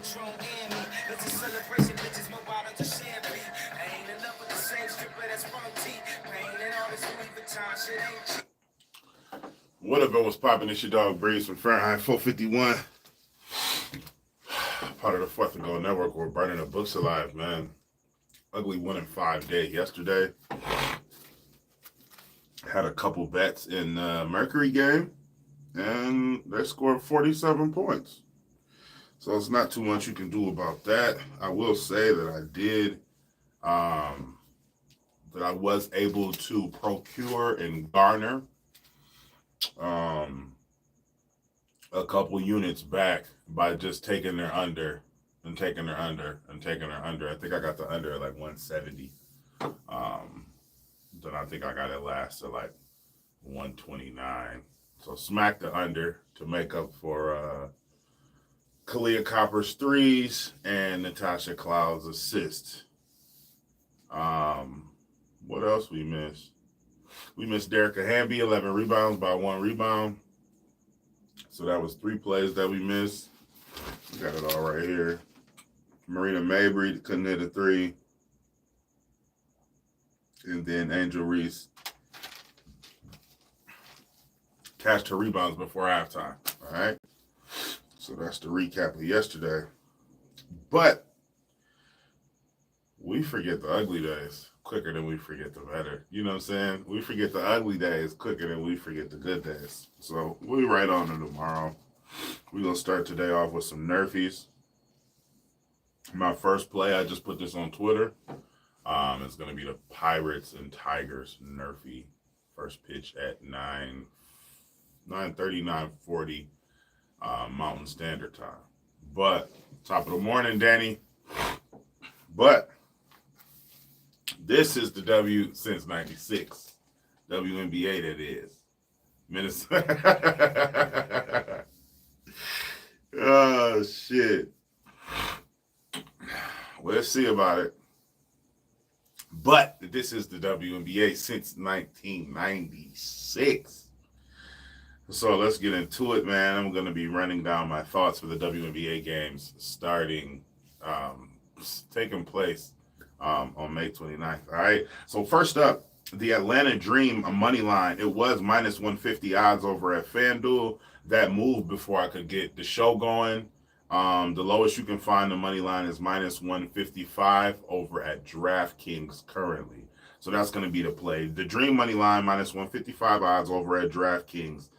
Patron and me. It's a celebration, bitches, more bottles of champagne. I ain't in love with the same stripper that's from T. Pain and all this Louis Vuitton shit ain't cheap. What up, was popping? It's your dog Breeze from Fahrenheit 451. Part of the 4th and Go Network. We're burning the books alive, man. Ugly 1-5 day yesterday. Had a couple bets in the Mercury game, and they scored 47 points. So it's not too much you can do about that. I will say that I did, that I was able to procure and garner a couple units back by just taking their under and taking their under and taking their under. I think I got the under at like 170. Then I think I got it last at like 129. So smack the under to make up for Kalia Copper's threes and Natasha Cloud's assist. What else we missed? We missed Derrica Hamby, 11 rebounds by 1 rebound. So that was 3 plays that we missed. We got it all right here. Marina Mabry couldn't hit a 3. And then Angel Reese cashed her rebounds before halftime. All right. So that's the recap of yesterday. But we forget the ugly days quicker than we forget the better. You know what I'm saying? We forget the ugly days quicker than we forget the good days. So we'll be right on to tomorrow. We're going to start today off with some Nerfies. My first play, I just put this on Twitter. It's going to be the Pirates and Tigers Nerfie. First pitch at 9:30, 9:40 Mountain Standard Time. But, top of the morning, Danny. But, this is the W since 96. WNBA, that is. Minnesota. Oh, shit. Let's see about it. But this is the WNBA since 1996. So let's get into it, man. I'm going to be running down my thoughts for the WNBA games starting, taking place on May 29th. All right. So first up, the Atlanta Dream money line. It was minus 150 odds over at FanDuel. That moved before I could get the show going. The lowest you can find the money line is minus 155 over at DraftKings currently. So that's going to be the play. The Dream money line minus 155 odds over at DraftKings.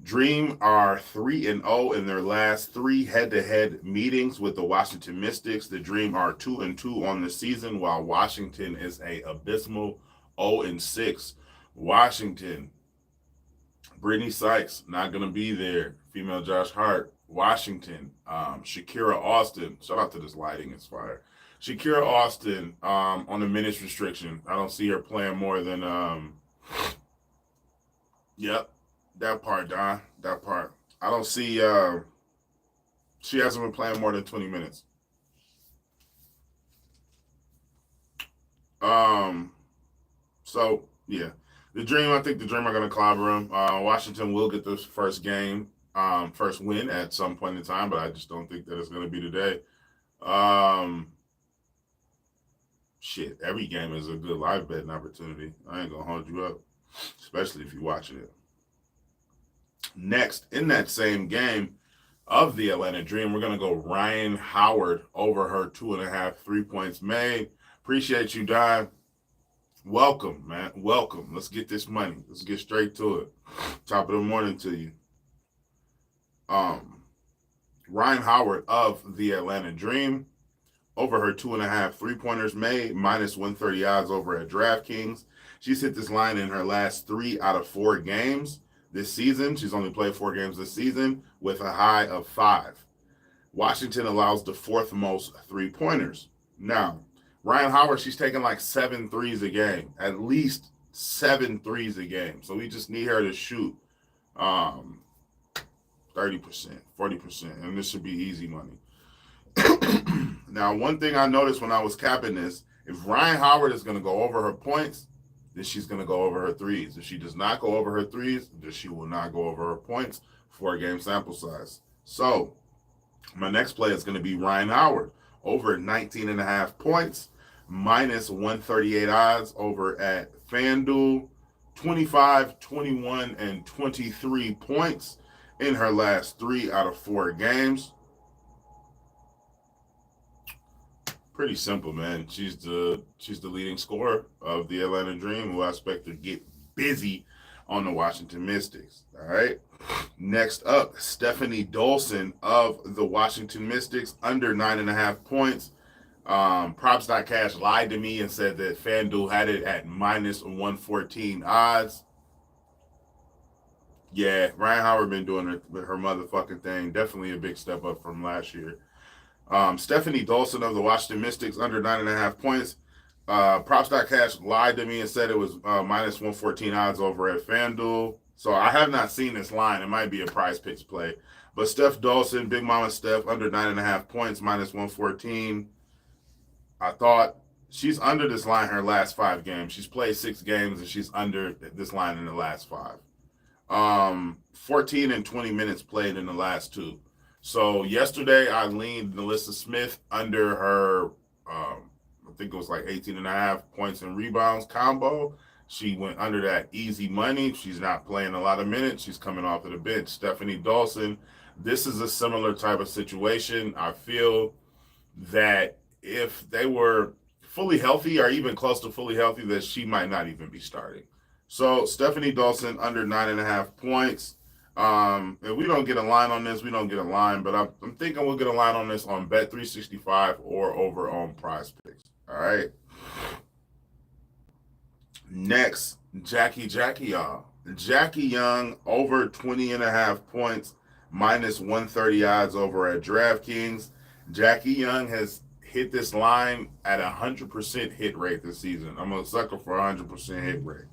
Dream are 3-0 in their last 3 head-to-head meetings with the Washington Mystics. The Dream are 2-2 on the season, while Washington is a abysmal 0-6. Washington, Brittany Sykes not going to be there. Female Josh Hart. Washington, Shakira Austin. Shout out to this lighting, it's fire. Shakira Austin on the minutes restriction. I don't see her playing more than yep, that part, Don. That part. I don't see she hasn't been playing more than 20 minutes. So yeah. The Dream, I think the Dream are gonna clobber them. Washington will get this first game. First win at some point in time, but I just don't think that it's going to be today. Shit, every game is a good live betting opportunity. I ain't going to hold you up, especially if you're watching it. Next, in that same game of the Atlanta Dream, we're going to go Ryan Howard over her 2.5 3 points made. Appreciate you, Don. Welcome, man. Welcome. Let's get this money. Let's get straight to it. Top of the morning to you. Ryan Howard of the Atlanta Dream over her 2.5 3-pointers made, minus 130 odds over at DraftKings. She's hit this line in her last 3 out of 4 games this season. She's only played 4 games this season with a high of 5. Washington allows the 4th most 3-pointers. Now, Ryan Howard, she's taking like 7 threes a game, at least 7 threes a game. So we just need her to shoot 30%, 40%, and this should be easy money. Now, one thing I noticed when I was capping this, if Ryan Howard is going to go over her points, then she's going to go over her threes. If she does not go over her threes, then she will not go over her points. 4-game sample size. So My next play is going to be Ryan Howard over 19.5 points, minus 138 odds over at FanDuel. 25, 21, and 23 points in her last 3 out of 4 games. Pretty simple, man. She's the leading scorer of the Atlanta Dream, who I expect to get busy on the Washington Mystics. All right. Next up, Stephanie Dolson of the Washington Mystics, under 9.5 points. Props.cash lied to me and said that FanDuel had it at minus 114 odds. Yeah, Ryan Howard been doing her motherfucking thing. Definitely a big step up from last year. Stephanie Dolson of the Washington Mystics, under 9.5 points. Props.cash lied to me and said it was minus 114 odds over at FanDuel. So I have not seen this line. It might be a Prize Picks play. But Steph Dolson, Big Mama Steph, under 9.5 points, minus 114. I thought she's under this line her last 5 games. She's played 6 games and she's under this line in the last 5. 14 and 20 minutes played in the last 2. So yesterday I leaned Nalissa Smith under her, I think it was like 18.5 points and rebounds combo. She went under that easy money. She's not playing a lot of minutes. She's coming off of the bench. Stephanie Dolson, this is a similar type of situation. I feel that if they were fully healthy or even close to fully healthy, that she might not even be starting. So Stephanie Dolson under 9.5 points. If we don't get a line on this, we don't get a line. But I'm thinking we'll get a line on this on Bet365 or over on Prize Picks. All right. Next, Jackie, y'all. Jackie Young over 20.5 points, minus 130 odds over at DraftKings. Jackie Young has hit this line at 100% hit rate this season. I'm a sucker for 100% hit rate.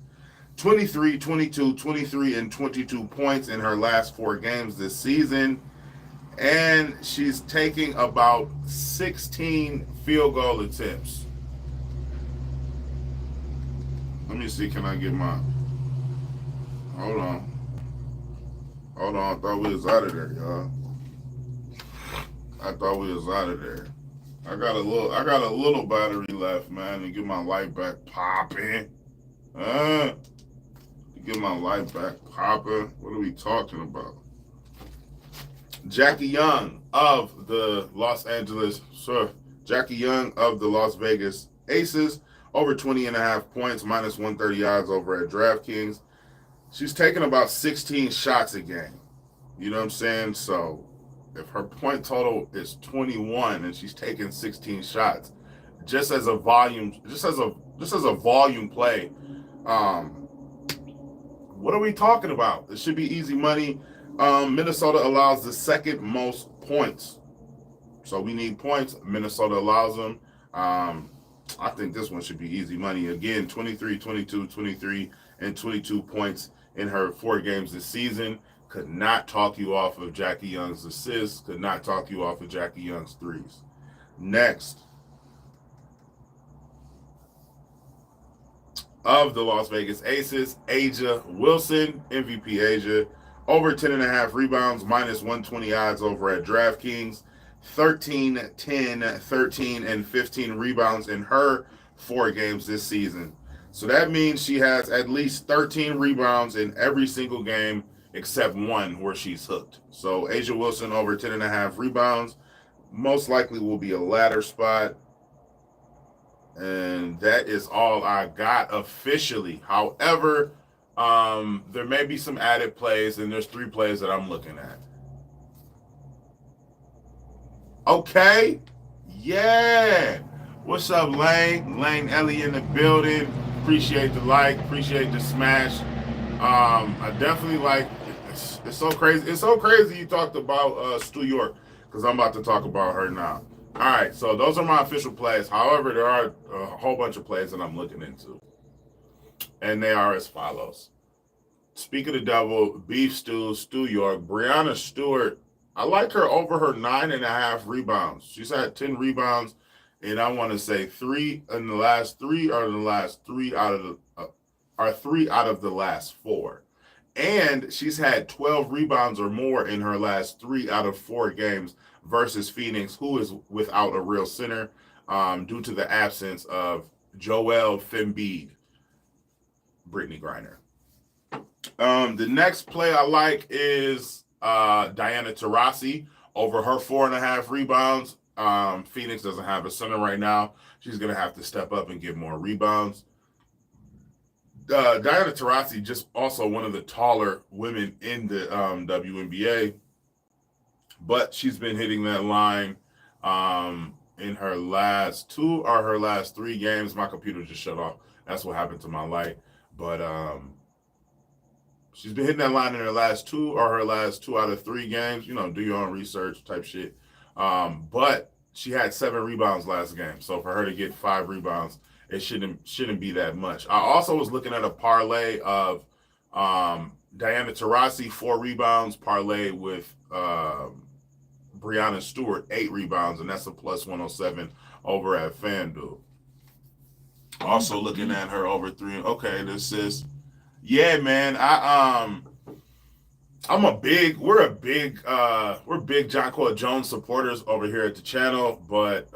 23, 22, 23, and 22 points in her last 4 games this season. And she's taking about 16 field goal attempts. Let me see, can I get my... Hold on. I thought we was out of there, y'all. I thought we was out of there. I got a little battery left, man, to get my light back popping. Get my light back popping. What are we talking about? Jackie Young of the Las Vegas Aces, over 20.5 points, minus 130 odds over at DraftKings. She's taking about 16 shots a game. You know what I'm saying? So if her point total is 21 and she's taking 16 shots, just as a volume play, what are we talking about? It should be easy money. Minnesota allows the second most points. So we need points. Minnesota allows them. I think this one should be easy money. Again, 23, 22, 23, and 22 points in her 4 games this season. Could not talk you off of Jackie Young's assists. Could not talk you off of Jackie Young's threes. Next, of the Las Vegas Aces, A'ja Wilson, MVP A'ja, over 10.5 rebounds, minus 120 odds over at DraftKings. 13, 10, 13, and 15 rebounds in her 4 games this season. So that means she has at least 13 rebounds in every single game except one where she's hooked. So A'ja Wilson over 10.5 rebounds, most likely will be a ladder spot. And that is all I got officially. However, there may be some added plays, and there's 3 plays that I'm looking at. Okay. Yeah. What's up, Lane? Lane Ellie in the building. Appreciate the like. Appreciate the smash. I definitely like. It's so crazy. It's so crazy you talked about Stu York, because I'm about to talk about her now. All right. So those are my official plays. However, there are a whole bunch of plays that I'm looking into, and they are as follows. Speak of the devil, Beef Stew, Stu York, Brianna Stewart. I like her over her 9.5 rebounds. She's had 10 rebounds, and I want to say 3 in the last 3 or the last 3 out of the 3 out of the last 4. And she's had 12 rebounds or more in her last 3 out of 4 games versus Phoenix, who is without a real center due to the absence of Joel Embiid, Brittany Griner. The next play I like is Diana Taurasi over her 4.5 rebounds. Phoenix doesn't have a center right now. She's going to have to step up and get more rebounds. Diana Taurasi, just also one of the taller women in the WNBA, but she's been hitting that line in her last 2 or her last 3 games. My computer just shut off. That's what happened to my light. But she's been hitting that line in her last 2 or her last 2 out of 3 games. You know, do your own research type shit. But she had 7 rebounds last game. So for her to get 5 rebounds, it shouldn't be that much. I also was looking at a parlay of Diana Taurasi 4 rebounds, parlay with Brianna Stewart 8 rebounds, and that's a plus 107 over at FanDuel. Also looking at her over 3. Okay, this is, yeah, man. We're big Jonquel Jones supporters over here at the channel, but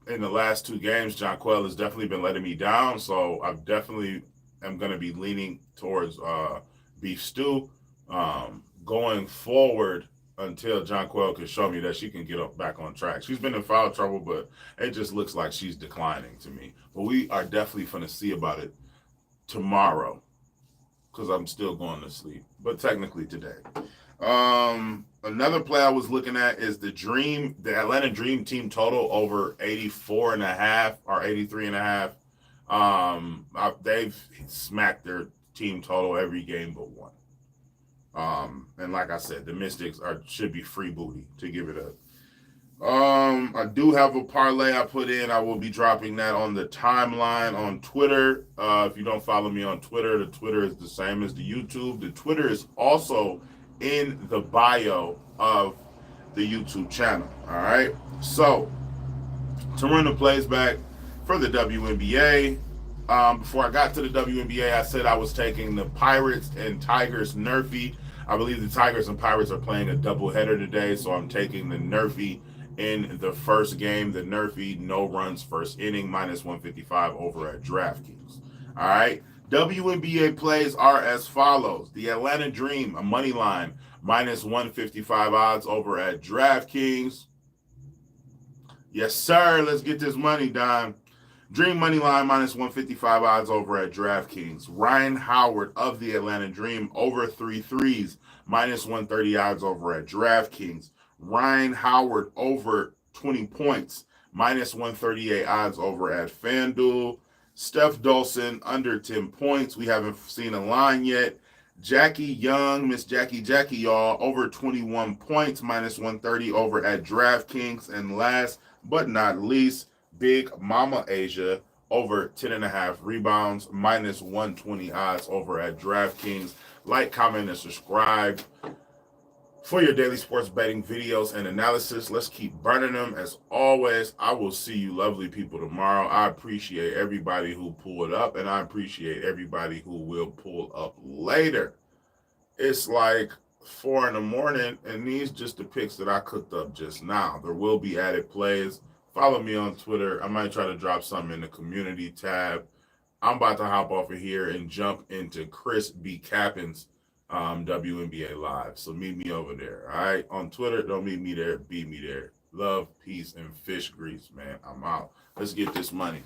in the last 2 games, Jonquel has definitely been letting me down. So I definitely am going to be leaning towards Beef Stew going forward until Jonquel can show me that she can get back on track. She's been in foul trouble, but it just looks like she's declining to me. But we are definitely going to see about it tomorrow because I'm still going to sleep, but technically today. Another play I was looking at is the Atlanta Dream team total over 84.5 or 83.5. They've smacked their team total every game but one. And like I said, the Mystics should be free booty to give it up. I do have a parlay I put in. I will be dropping that on the timeline on Twitter. If you don't follow me on Twitter, the Twitter is the same as the YouTube. The Twitter is also in the bio of the YouTube channel. All right. So to run the plays back for the WNBA, before I got to the WNBA, I said I was taking the Pirates and Tigers Nerfy. I believe the Tigers and Pirates are playing a doubleheader today, so I'm taking the Nerfy in the first game. The Nerfy no runs first inning minus 155 over at DraftKings. All right. WNBA plays are as follows. The Atlanta Dream, a money line, minus 155 odds over at DraftKings. Yes, sir. Let's get this money done. Dream money line, minus 155 odds over at DraftKings. Ryan Howard of the Atlanta Dream, over 3 threes, minus 130 odds over at DraftKings. Ryan Howard, over 20 points, minus 138 odds over at FanDuel. Steph Dolson under 10 points. We haven't seen a line yet. Jackie Young, Miss Jackie, y'all, over 21 points, minus 130 over at DraftKings. And last but not least, Big Mama Asia, over 10.5 rebounds, minus 120 odds over at DraftKings. Like, comment, and subscribe for your daily sports betting videos and analysis. Let's keep burning them. As always, I will see you lovely people tomorrow. I appreciate everybody who pulled up, and I appreciate everybody who will pull up later. It's like 4 in the morning, and these just the picks that I cooked up just now. There will be added plays. Follow me on Twitter. I might try to drop something in the community tab. I'm about to hop off of here and jump into Chris B. Cappen's WNBA Live. So meet me over there. All right. On Twitter, don't meet me there. Be me there. Love, peace, and fish grease, man. I'm out. Let's get this money.